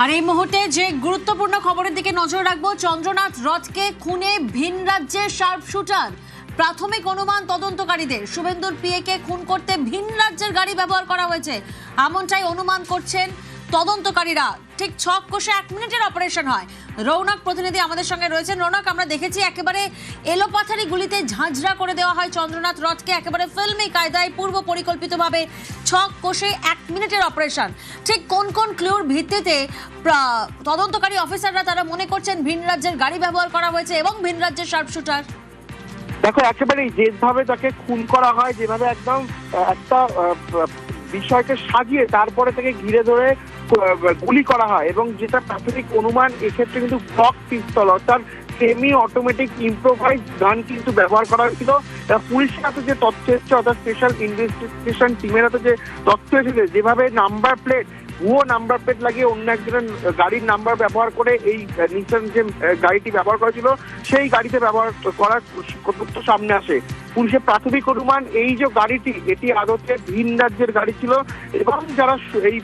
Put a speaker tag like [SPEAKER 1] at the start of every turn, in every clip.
[SPEAKER 1] আর এই মুহূর্তে যে গুরুত্বপূর্ণ খবরের দিকে নজর রাখবো, চন্দ্রনাথ রথকে খুনে ভিন রাজ্যের শার্প শুটার। প্রাথমিক অনুমান তদন্তকারীদের শুভেন্দুর পিএকে খুন করতে ভিন রাজ্যের গাড়ি ব্যবহার করা হয়েছে, এমনটাই অনুমান করছেন তদন্তকারীরা। ঠিক ছক কষে 1 মিনিটের অপারেশন হয়। রৌনক প্রতিনিধি আমাদের সঙ্গে রয়েছেন। রৌনক, আমরা দেখেছি একেবারে এলোপাথারি গুলিতে ঝাঁঝরা করে দেওয়া হয় চন্দ্রনাথ রথকে, একেবারে ফিল্মি কায়দায় পূর্ব পরিকল্পিতভাবে ছক কষে 1 মিনিটের অপারেশন। ঠিক কোন কোন ক্লুর ভিত্তিতে তদন্তকারী অফিসাররা তারা মনে করছেন ভিন রাজ্যের গাড়ি ব্যবহার করা হয়েছে এবং ভিন রাজ্যের শার্প শুটার?
[SPEAKER 2] দেখো, একেবারেই যেভাবে তাকে খুন করা হয়, যেভাবে একদম একটা বিষয়কে সাজিয়ে তারপরে তাকে ঘিরে ধরে গুলি করা হয়, এবং যেটা প্রাথমিক অনুমান এক্ষেত্রে কিন্তু ব্লক পিস্তল অর্থাৎ সেমি অটোমেটিক ইম্প্রোভাইজ গান কিন্তু ব্যবহার করা হয়েছিল। পুলিশের হাতে যে তথ্য এসেছে, অর্থাৎ স্পেশাল ইনভেস্টিগেশন টিমের হাতে যে তথ্য এসেছে, যেভাবে নাম্বার প্লেট ভুয়ো নাম্বার প্লেট লাগিয়ে অন্য একজনের গাড়ির নাম্বার ব্যবহার করে এই নিসান যে গাড়িটি ব্যবহার করেছিল সেই গাড়িতে ব্যবহার করার তথ্য সামনে আসে। পুলিশের প্রাথমিক অনুমান এই যে গাড়িটি, এটি আদতে ভিন রাজ্যের গাড়ি ছিল এবং যারা এই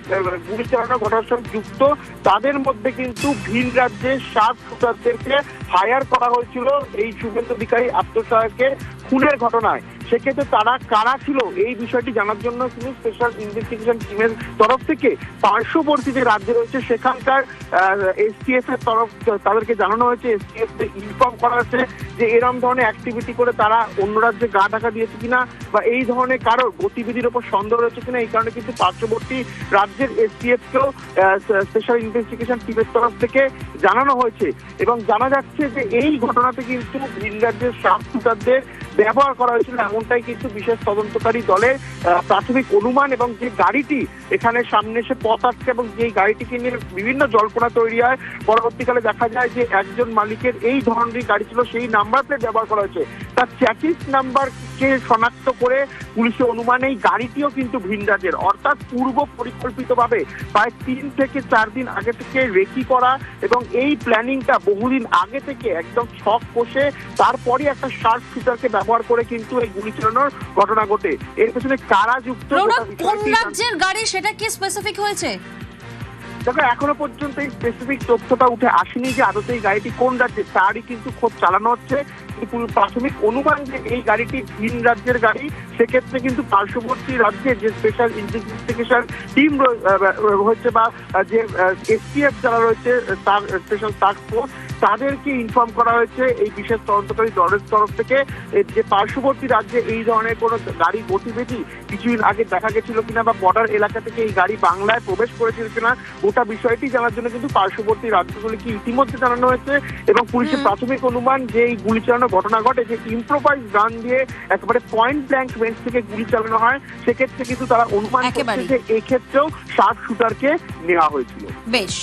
[SPEAKER 2] গুলি চালানোর ঘটনার সঙ্গে যুক্ত তাদের মধ্যে কিন্তু ভিন রাজ্যের শার্প শুটারদেরকে ফায়ার করা হয়েছিল এই শুভেন্দু অধিকারী আত্মসহায়কে খুনের ঘটনায়। সেক্ষেত্রে তারা কারা ছিল এই বিষয়টি জানার জন্য কিন্তু স্পেশাল ইনভেস্টিগেশন টিমের তরফ থেকে পার্শ্ববর্তী যে রাজ্য রয়েছে সেখানকার এসটিএফ এর তরফ তাদেরকে জানানো হয়েছে, এসটিএফ ইনফর্ম করা হয়েছে যে এরকম ধরনের অ্যাক্টিভিটি করে তারা অন্য রাজ্যে গা ঢাকা দিয়েছে কিনা বা এই ধরনের কারো গতিবিধির উপর সন্দেহ রয়েছে কিনা। এই কারণে কিন্তু পার্শ্ববর্তী রাজ্যের এসটিএফ কেও স্পেশাল ইনভেস্টিগেশন টিমের তরফ থেকে জানানো হয়েছে এবং জানা যাচ্ছে যে এই ঘটনাতে কিন্তু ভিন রাজ্যের শার্প শুটারদের ব্যবহার করা হয়েছিল, এমনটাই কিন্তু বিশেষ তদন্তকারী দলের প্রাথমিক অনুমান। এবং যে গাড়িটি এখানে সামনে এসে পথ আটকে এবং যে গাড়িটিকে নিয়ে বিভিন্ন জল্পনা তৈরি হয়, পরবর্তীকালে দেখা যায় যে একজন মালিকের এই ধরনের গাড়ি ছিল, সেই নাম্বার প্লেট ব্যবহার করা হয়েছে। তার চ্যাসিস নাম্বারকে শনাক্ত করে পুলিশের অনুমান এই গাড়িটিও কিন্তু ভিন রাজ্যের, অর্থাৎ পূর্ব পরিকল্পিতভাবে প্রায় 3 থেকে 4 দিন আগে থেকে রেকি করা এবং এই প্ল্যানিংটা বহুদিন আগে থেকে একদম ছক কষে তারপরে একটা শার্প শুটারকে ব্যবহার করে কিন্তু এই গুলি চালানোর ঘটনা ঘটে। এর পেছনে কারা যুক্ত,
[SPEAKER 1] কোন রাজ্যের গাড়ি সেটা কি স্পেসিফিক হয়েছে?
[SPEAKER 2] দেখো, এখনো পর্যন্ত এই স্পেসিফিক তথ্যটা উঠে আসেনি যে আদতে এই গাড়িটি কোন রাজ্যে, তারই কিন্তু খোঁজ চালানো হচ্ছে। প্রাথমিক অনুমান যে এই গাড়িটি ভিন রাজ্যের গাড়ি, সেক্ষেত্রে কিন্তু পার্শ্ববর্তী রাজ্যে যে স্পেশাল ইনভেস্টিগেশন টিম হচ্ছে বা যে এসটিএফ যারা রয়েছে তার স্পেশাল টাস্ক ফোর্স, তাদেরকে ইনফর্ম করা হয়েছে এই বিশেষ তদন্তকারী দলের তরফ থেকে যে পার্শ্ববর্তী রাজ্যে এই ধরনের কোনো গাড়ি গতিবিধি কিছুদিন আগে দেখা গেছিল কিনা বা বর্ডার এলাকা থেকে এই গাড়ি বাংলায় প্রবেশ করেছিল কিনা, গোটা বিষয়টি জানার জন্য কিন্তু পার্শ্ববর্তী রাজ্যগুলিকে ইতিমধ্যে জানানো হয়েছে। এবং পুলিশের প্রাথমিক অনুমান যে এই গুলি চালানোর ঘটনা ঘটে যে ইম্প্রোভাইজ গান দিয়ে একেবারে পয়েন্ট ব্ল্যাঙ্ক রেঞ্জ থেকে গুলি চালানো হয়, সেক্ষেত্রে কিন্তু তারা অনুমান করছে যে এক্ষেত্রেও শার্প শুটারকে নেওয়া হয়েছিল।
[SPEAKER 1] বেশ।